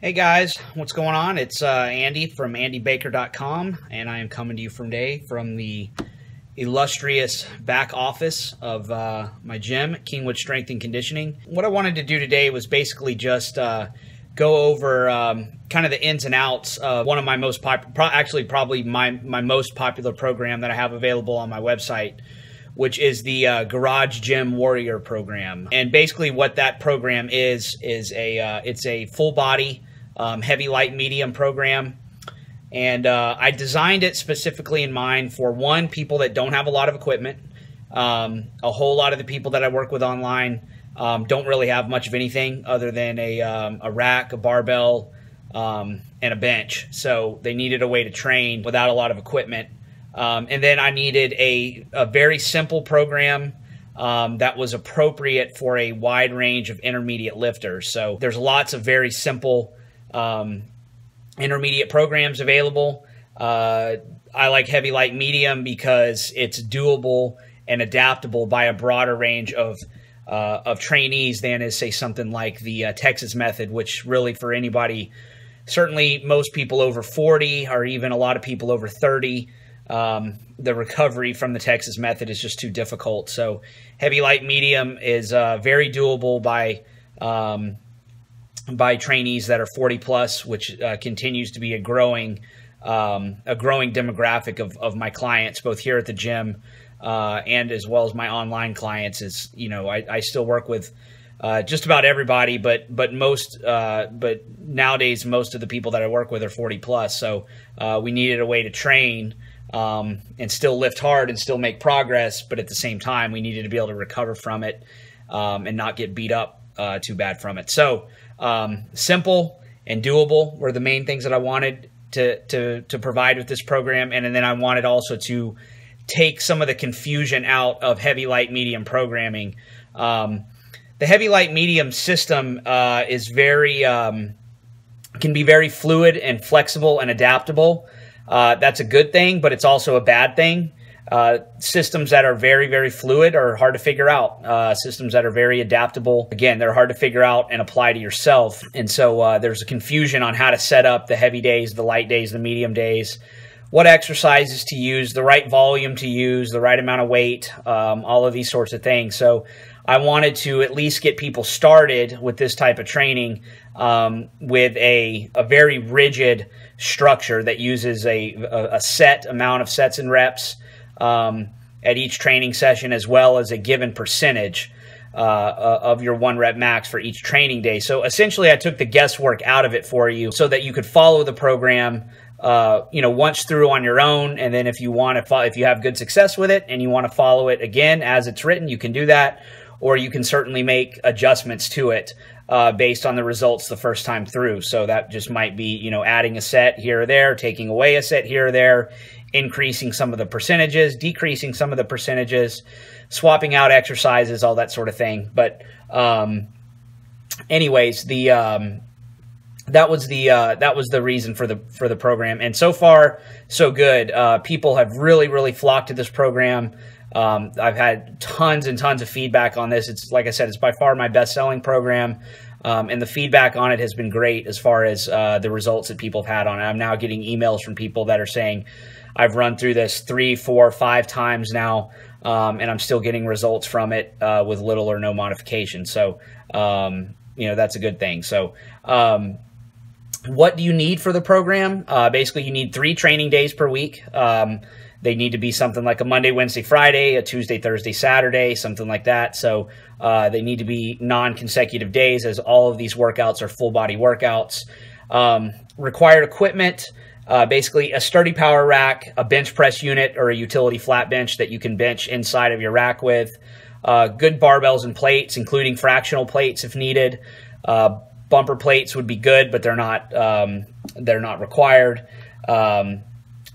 Hey guys, what's going on? It's Andy from andybaker.com, and I am coming to you from the illustrious back office of my gym, Kingwood Strength and Conditioning. What I wanted to do today was basically just go over kind of the ins and outs of one of my most probably my most popular program that I have available on my website, which is the Garage Gym Warrior program. And basically what that program is it's a full body heavy, light, medium program. And I designed it specifically in mind for, one, people that don't have a lot of equipment. A whole lot of the people that I work with online don't really have much of anything other than a rack, a barbell, and a bench. So they needed a way to train without a lot of equipment. And then I needed a very simple program that was appropriate for a wide range of intermediate lifters. So there's lots of very simple intermediate programs available. I like heavy, light, medium because it's doable and adaptable by a broader range of trainees than is, say, something like the Texas method, which really for anybody, certainly most people over 40 or even a lot of people over 30, the recovery from the Texas method is just too difficult. So heavy, light, medium is very doable by trainees that are 40 plus, which continues to be a growing demographic of my clients, both here at the gym and as well as my online clients. Is, you know, I still work with just about everybody, but nowadays most of the people that I work with are 40 plus. So we needed a way to train and still lift hard and still make progress, but at the same time we needed to be able to recover from it and not get beat up too bad from it. So simple and doable were the main things that I wanted to provide with this program. And then I wanted also to take some of the confusion out of heavy, light, medium programming. The heavy, light, medium system is can be very fluid and flexible and adaptable. That's a good thing, but it's also a bad thing. Systems that are very, very fluid are hard to figure out. Systems that are very adaptable, again, they're hard to figure out and apply to yourself. And so there's a confusion on how to set up the heavy days, the light days, the medium days, what exercises to use, the right volume to use, the right amount of weight, all of these sorts of things. So I wanted to at least get people started with this type of training with a very rigid structure that uses a set amount of sets and reps at each training session, as well as a given percentage of your 1 rep max for each training day. So essentially I took the guesswork out of it for you so that you could follow the program once through on your own. And then if you want to if you have good success with it and you want to follow it again as it's written, you can do that, or you can certainly make adjustments to it based on the results the first time through. So that just might be, adding a set here or there, taking away a set here or there, increasing some of the percentages, decreasing some of the percentages, swapping out exercises, all that sort of thing. But anyways, that was the reason for the program, and so far so good. People have really flocked to this program. I've had tons and tons of feedback on this. It's, like I said, it's by far my best-selling program, and the feedback on it has been great as far as the results that people have had on it. I'm now getting emails from people that are saying, I've run through this 3, 4, 5 times now, and I'm still getting results from it with little or no modification. So, that's a good thing. So, what do you need for the program? Basically, you need 3 training days per week. They need to be something like a Monday, Wednesday, Friday, a Tuesday, Thursday, Saturday, something like that. So they need to be non-consecutive days, as all of these workouts are full body workouts. Required equipment, basically a sturdy power rack, a bench press unit or a utility flat bench that you can bench inside of your rack with, good barbells and plates, including fractional plates if needed. Bumper plates would be good, but they're not required.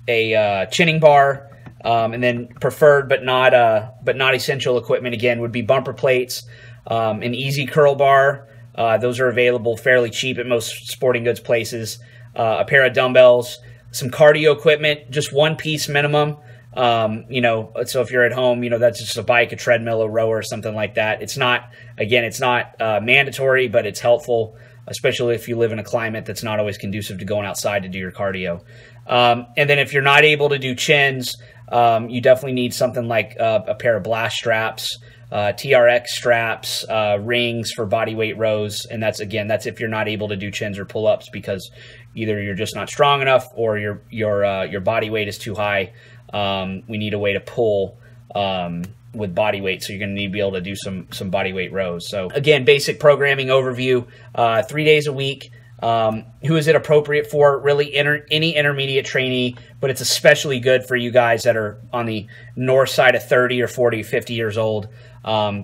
A chinning bar, and then preferred but not essential equipment again would be bumper plates, an easy curl bar. Those are available fairly cheap at most sporting goods places. A pair of dumbbells, some cardio equipment, just 1 piece minimum. You know, so if you're at home, you know, that's just a bike, a treadmill, a rower, something like that. It's not, again, it's not mandatory, but it's helpful, especially if you live in a climate that's not always conducive to going outside to do your cardio. And then if you're not able to do chins, you definitely need something like a pair of blast straps, TRX straps, rings for body weight rows. And that's, again, that's if you're not able to do chins or pull-ups, because either you're just not strong enough or your body weight is too high. We need a way to pull with body weight, so you're going to need to be able to do some body weight rows. So again, basic programming overview, 3 days a week. Who is it appropriate for? Really any intermediate trainee, but it's especially good for you guys that are on the north side of 30 or 40, 50 years old,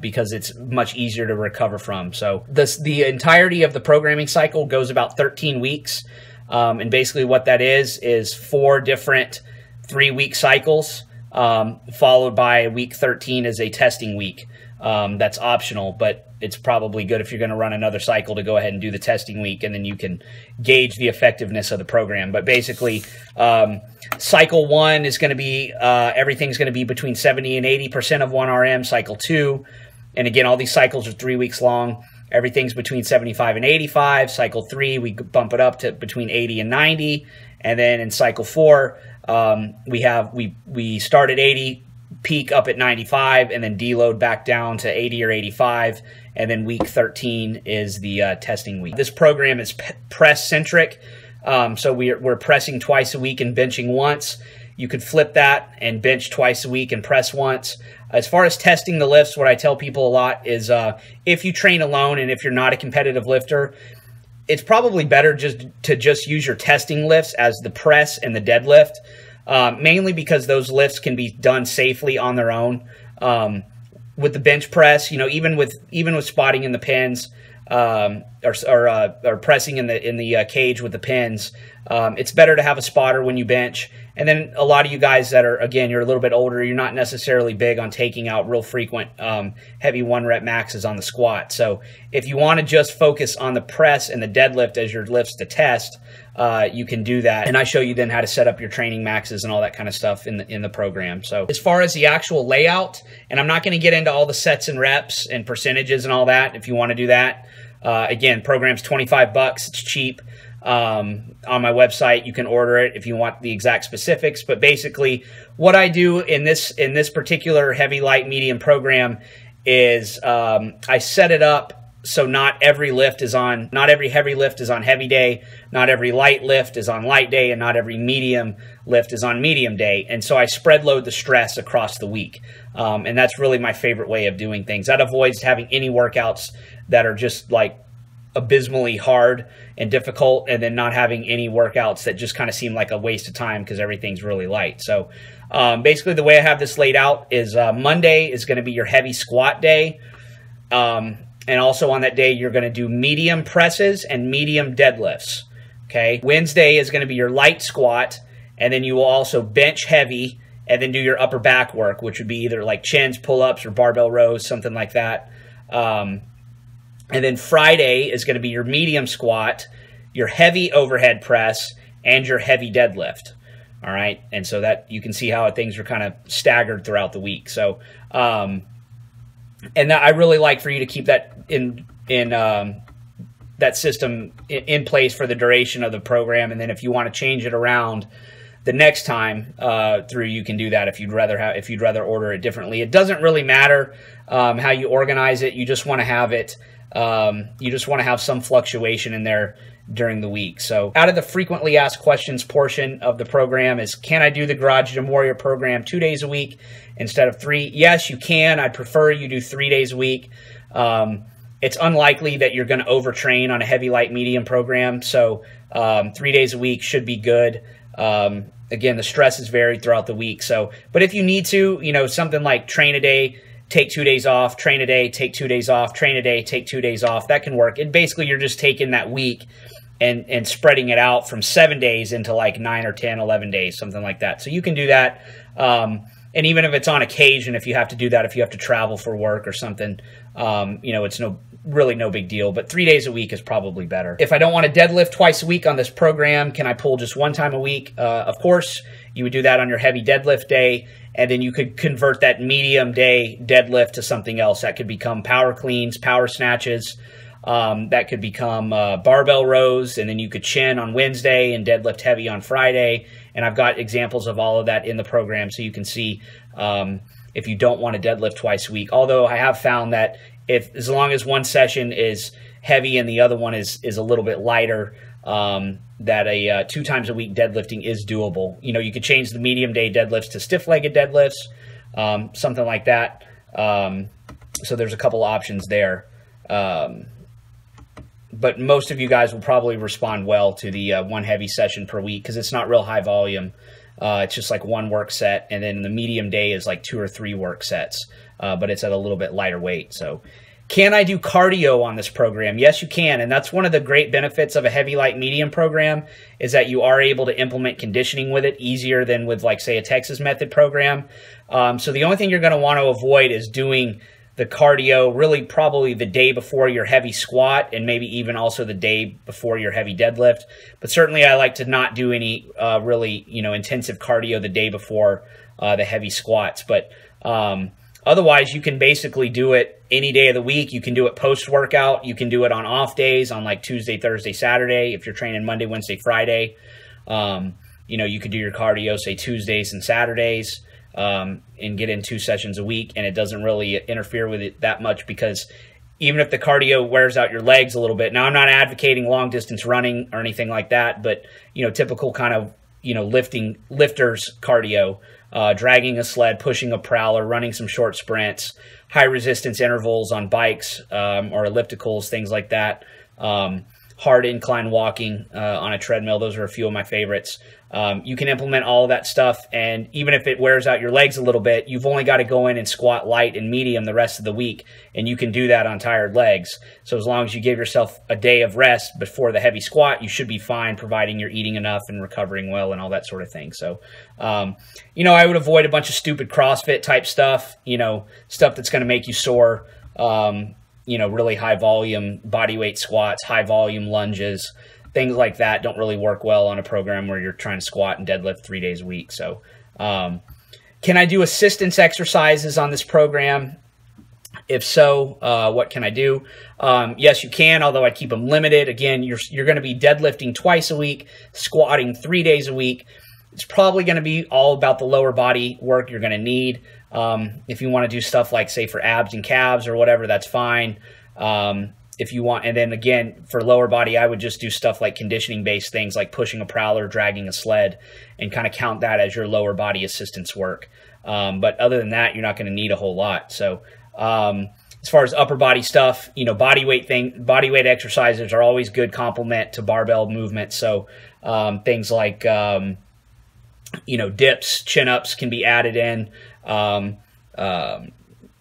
because it's much easier to recover from. So the entirety of the programming cycle goes about 13 weeks. And basically what that is 4 different 3-week cycles, followed by week 13 as a testing week. That's optional, but it's probably good if you're going to run another cycle to go ahead and do the testing week, and then you can gauge the effectiveness of the program. But basically, cycle 1 is going to be, everything's going to be between 70 and 80% of 1 RM. Cycle 2, and again, all these cycles are 3 weeks long. Everything's between 75 and 85. Cycle 3, we bump it up to between 80 and 90. And then in cycle 4, we start at 80, peak up at 95, and then deload back down to 80 or 85. And then week 13 is the testing week. This program is press centric. So we're pressing twice a week and benching once. You could flip that and bench twice a week and press once. As far as testing the lifts, what I tell people a lot is if you train alone and if you're not a competitive lifter, it's probably better to use your testing lifts as the press and the deadlift, mainly because those lifts can be done safely on their own. With the bench press, you know, even with spotting in the pins, or pressing in the cage with the pins, it's better to have a spotter when you bench. And then a lot of you guys that are, again, you're a little bit older, you're not necessarily big on taking out real frequent heavy 1-rep maxes on the squat. So if you want to just focus on the press and the deadlift as your lifts to test, you can do that. And I show you then how to set up your training maxes and all that kind of stuff in the program. So as far as the actual layout, and I'm not going to get into all the sets and reps and percentages and all that if you want to do that. Again, program's $25. It's cheap. On my website, you can order it if you want the exact specifics. But basically, what I do in this particular heavy, light, medium program is I set it up so not every heavy lift is on heavy day, not every light lift is on light day, and not every medium lift is on medium day. And so I spread load the stress across the week. And that's really my favorite way of doing things. That avoids having any workouts that are just like abysmally hard and difficult, and then not having any workouts that just kind of seem like a waste of time because everything's really light. So basically the way I have this laid out is Monday is going to be your heavy squat day. And also on that day, you're going to do medium presses and medium deadlifts. Okay. Wednesday is going to be your light squat, and then you will also bench heavy and then do your upper back work, which would be either like chins, pull-ups, or barbell rows, something like that. And then Friday is going to be your medium squat, your heavy overhead press, and your heavy deadlift. All right. And so that you can see how things are kind of staggered throughout the week. So, and that I really like for you to keep that in that system in place for the duration of the program. And then if you want to change it around the next time through, you can do that if you'd rather order it differently. It doesn't really matter how you organize it. You just want to have it. You just want to have some fluctuation in there during the week. So out of the frequently asked questions portion of the program is, can I do the Garage Gym Warrior program 2 days a week instead of 3? Yes, you can. I'd prefer you do 3 days a week. It's unlikely that you're going to overtrain on a heavy, light, medium program. So 3 days a week should be good. Again, the stress is varied throughout the week. So, but if you need to, you know, something like train a day, take 2 days off, train a day, take 2 days off, train a day, take 2 days off, that can work. And basically you're just taking that week and spreading it out from 7 days into like 9 or 10, 11 days, something like that. So you can do that. And even if it's on occasion, if you have to do that, if you have to travel for work or something, you know, it's really no big deal, but 3 days a week is probably better. If I don't want to deadlift twice a week on this program, can I pull just one time a week? Of course, you would do that on your heavy deadlift day, and then you could convert that medium day deadlift to something else. That could become power cleans, power snatches. That could become barbell rows, and then you could chin on Wednesday and deadlift heavy on Friday. And I've got examples of all of that in the program, so you can see if you don't want to deadlift twice a week. Although I have found that as long as one session is heavy and the other one is a little bit lighter, that a 2 times a week deadlifting is doable. You know, you could change the medium day deadlifts to stiff-legged deadlifts, something like that. So there's a couple options there. But most of you guys will probably respond well to the one heavy session per week because it's not real high volume. It's just like 1 work set, and then the medium day is like 2 or 3 work sets, but it's at a little bit lighter weight. So can I do cardio on this program? Yes, you can, and that's one of the great benefits of a heavy, light, medium program is that you are able to implement conditioning with it easier than with, like, say, a Texas Method program. So the only thing you're going to want to avoid is doing the cardio really probably the day before your heavy squat and maybe even also the day before your heavy deadlift. But certainly I like to not do any really, intensive cardio the day before the heavy squats. But otherwise, you can basically do it any day of the week. You can do it post-workout. You can do it on off days on like Tuesday, Thursday, Saturday. If you're training Monday, Wednesday, Friday, you could do your cardio, say, Tuesdays and Saturdays. And get in 2 sessions a week, and it doesn't really interfere with it that much because even if the cardio wears out your legs a little bit. Now, I'm not advocating long distance running or anything like that, but typical kind of lifters cardio, dragging a sled, pushing a prowler, running some short sprints, high resistance intervals on bikes or ellipticals, things like that. Hard incline walking on a treadmill. Those are a few of my favorites. You can implement all of that stuff, and even if it wears out your legs a little bit, you've only got to go in and squat light and medium the rest of the week, and you can do that on tired legs. So as long as you give yourself a day of rest before the heavy squat, you should be fine, providing you're eating enough and recovering well and all that sort of thing. So, I would avoid a bunch of stupid CrossFit type stuff, stuff that's going to make you sore, really high volume body weight squats, high volume lunges. Things like that don't really work well on a program where you're trying to squat and deadlift 3 days a week. So can I do assistance exercises on this program? If so, what can I do? Yes, you can, although I'd keep them limited. Again, you're going to be deadlifting twice a week, squatting 3 days a week. It's probably going to be all about the lower body work you're going to need. If you want to do stuff like, say, for abs and calves or whatever, that's fine. If you want, and then again, for lower body, I would just do stuff like conditioning-based things like pushing a prowler, dragging a sled, and kind of count that as your lower body assistance work. But other than that, you're not going to need a whole lot. So as far as upper body stuff, body weight exercises are always good complement to barbell movement. So things like dips, chin-ups can be added in.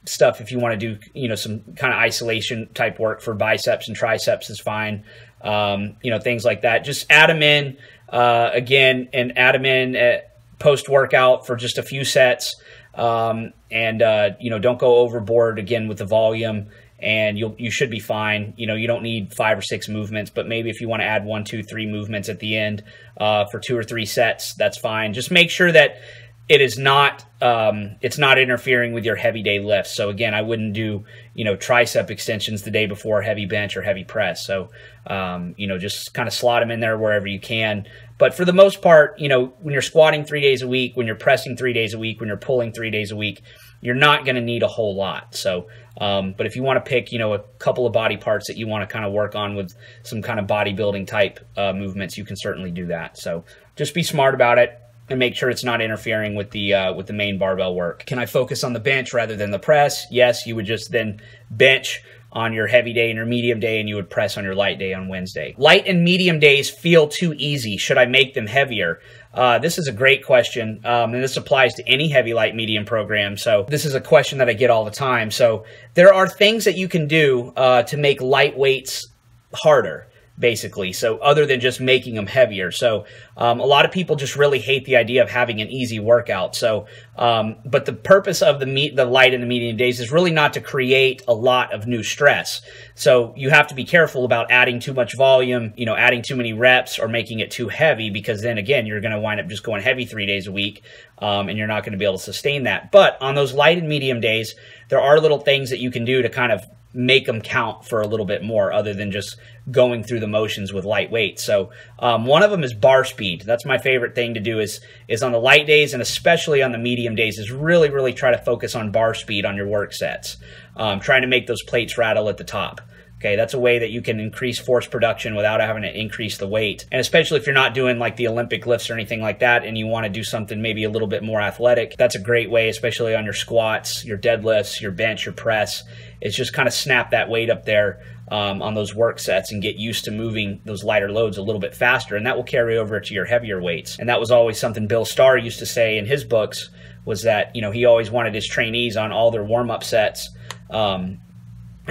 Stuff if you want to do, some kind of isolation type work for biceps and triceps is fine. Things like that. Just add them in again, and add them in post-workout for just a few sets. Don't go overboard again with the volume, and you should be fine. You don't need 5 or 6 movements, but maybe if you want to add 1, 2, 3 movements at the end for 2 or 3 sets, that's fine. Just make sure that it is not, it's not interfering with your heavy day lifts. So again, I wouldn't do, tricep extensions the day before heavy bench or heavy press. So, just kind of slot them in there wherever you can. But for the most part, when you're squatting 3 days a week, when you're pressing 3 days a week, when you're pulling 3 days a week, you're not going to need a whole lot. So, but if you want to pick, a couple of body parts that you want to kind of work on with some kind of bodybuilding type movements, you can certainly do that. So just be smart about it and make sure it's not interfering with the main barbell work. Can I focus on the bench rather than the press? Yes, you would just then bench on your heavy day and your medium day, and you would press on your light day on Wednesday. Light and medium days feel too easy. Should I make them heavier? This is a great question, and this applies to any heavy, light, medium program. So this is a question that I get all the time. So there are things that you can do to make light weights harder. basically. So other than just making them heavier. So a lot of people just really hate the idea of having an easy workout. So, but the purpose of the light and the medium days is really not to create a lot of new stress. So you have to be careful about adding too much volume, you know, adding too many reps or making it too heavy, because then again, you're going to wind up just going heavy 3 days a week, and you're not going to be able to sustain that. But on those light and medium days, there are little things that you can do to kind of make them count for a little bit more, other than just going through the motions with light weight. So one of them is bar speed. That's my favorite thing to do is on the light days, and especially on the medium days, is really try to focus on bar speed on your work sets, trying to make those plates rattle at the top. Okay, that's a way that you can increase force production without having to increase the weight. And especially if you're not doing like the Olympic lifts or anything like that, and you want to do something maybe a little bit more athletic, that's a great way, especially on your squats, your deadlifts, your bench, your press, is just kind of snap that weight up there on those work sets and get used to moving those lighter loads a little bit faster. And that will carry over to your heavier weights. And that was always something Bill Starr used to say in his books, was that, you know, he always wanted his trainees on all their warm-up sets,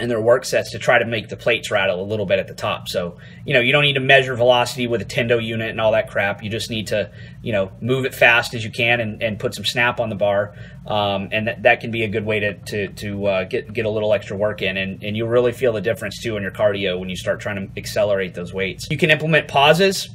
and their work sets, to try to make the plates rattle a little bit at the top. So, you know, you don't need to measure velocity with a Tendo unit and all that crap. You just need to, you know, move it fast as you can and put some snap on the bar. And that can be a good way to get a little extra work in. And you'll really feel the difference too in your cardio when you start trying to accelerate those weights. You can implement pauses.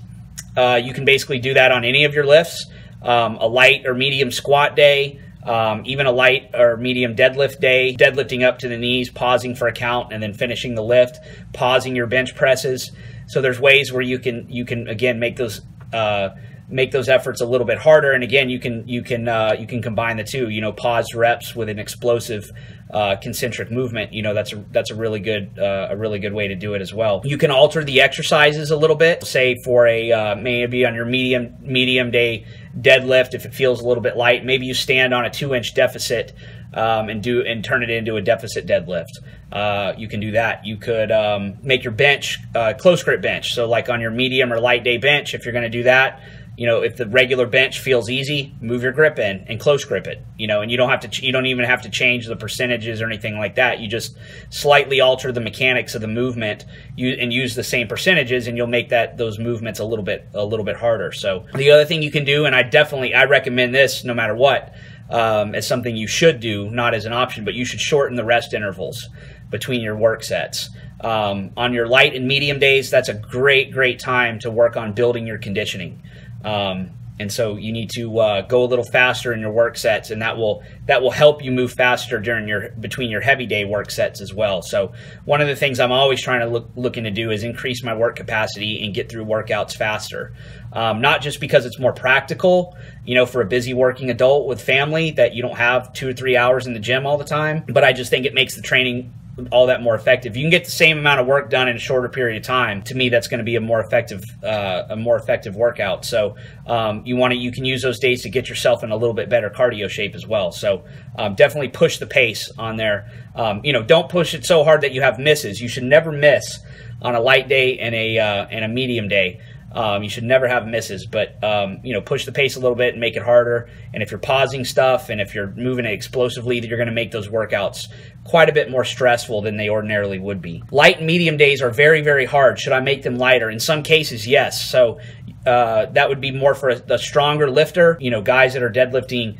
You can basically do that on any of your lifts. A light or medium squat day, even a light or medium deadlift day, deadlifting up to the knees, pausing for a count, and then finishing the lift, pausing your bench presses. So there's ways where you can again make those efforts a little bit harder. And again, you can combine the two. You know, pause reps with an explosive concentric movement. You know, that's a really good way to do it as well. You can alter the exercises a little bit. Say for a maybe on your medium day deadlift, if it feels a little bit light, maybe you stand on a 2-inch deficit and turn it into a deficit deadlift. You can do that. You could make your bench close grip bench. So like on your medium or light day bench, if you're going to do that, you know, if the regular bench feels easy, move your grip in and close grip it. You know, and you don't even have to change the percentages or anything like that. You just slightly alter the mechanics of the movement and use the same percentages, and you'll make those movements a little bit harder. So the other thing you can do, and I recommend this no matter what, as something you should do, not as an option, but you should shorten the rest intervals between your work sets. On your light and medium days, that's a great time to work on building your conditioning. And so you need to go a little faster in your work sets, and that will help you move faster between your heavy day work sets as well. So one of the things I'm always trying to looking to do is increase my work capacity and get through workouts faster. Not just because it's more practical, you know, for a busy working adult with family that you don't have 2 or 3 hours in the gym all the time, but I just think it makes the training all that more effective. You can get the same amount of work done in a shorter period of time. To me, that's going to be a more effective workout. So you can use those days to get yourself in a little bit better cardio shape as well. So definitely push the pace on there. You know, don't push it so hard that you have misses. You should never miss on a light day and a medium day. You should never have misses, but you know, push the pace a little bit and make it harder. And if you're pausing stuff and if you're moving it explosively, you're going to make those workouts quite a bit more stressful than they ordinarily would be. Light and medium days are very hard. Should I make them lighter? In some cases, yes. So that would be more for a stronger lifter. You know, guys that are deadlifting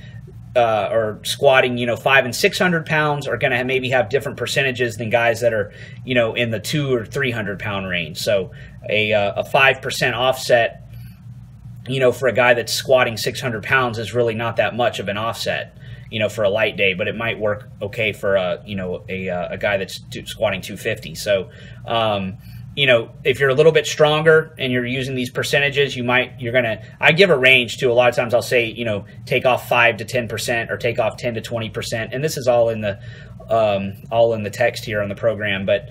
or squatting, you know, 500 and 600 pounds are going to maybe have different percentages than guys that are, you know, in the 200 or 300 pound range. So a 5% offset, you know, for a guy that's squatting 600 pounds is really not that much of an offset, you know, for a light day, but it might work okay for a guy that's squatting 250. So, you know, if you're a little bit stronger and you're using these percentages, I give a range too. A lot of times I'll say, you know, take off 5 to 10% or take off 10 to 20%. And this is all in the text here on the program. But,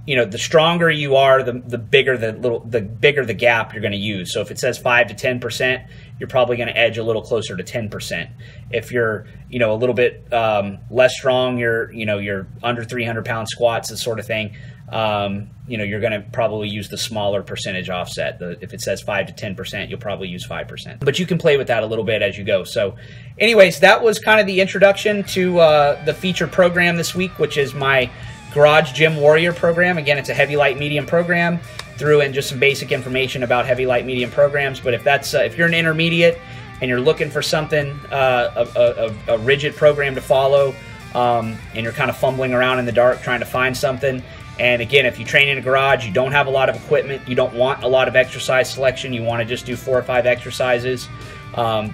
you know, the stronger you are, the bigger the gap you're going to use. So if it says 5 to 10%, you're probably going to edge a little closer to 10%. If you're, you know, a little bit less strong, you're under 300 pound squats, this sort of thing. You know, you're going to probably use the smaller percentage offset. If it says 5 to 10%, you'll probably use 5%. But you can play with that a little bit as you go. So anyways, that was kind of the introduction to the featured program this week, which is my Garage Gym Warrior program. Again, it's a heavy, light, medium program. threw in just some basic information about heavy, light, medium programs. But if you're an intermediate and you're looking for something, a rigid program to follow, and you're kind of fumbling around in the dark trying to find something, and again, if you train in a garage, you don't have a lot of equipment, you don't want a lot of exercise selection, you want to just do 4 or 5 exercises,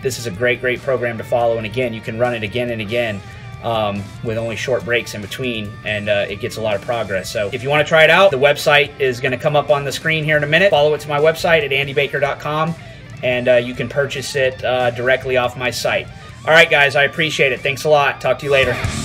this is a great program to follow. And again, you can run it again and again with only short breaks in between, and it gets a lot of progress. So if you want to try it out, the website is going to come up on the screen here in a minute. Follow it to my website at andybaker.com, and you can purchase it directly off my site. All right, guys, I appreciate it. Thanks a lot. Talk to you later.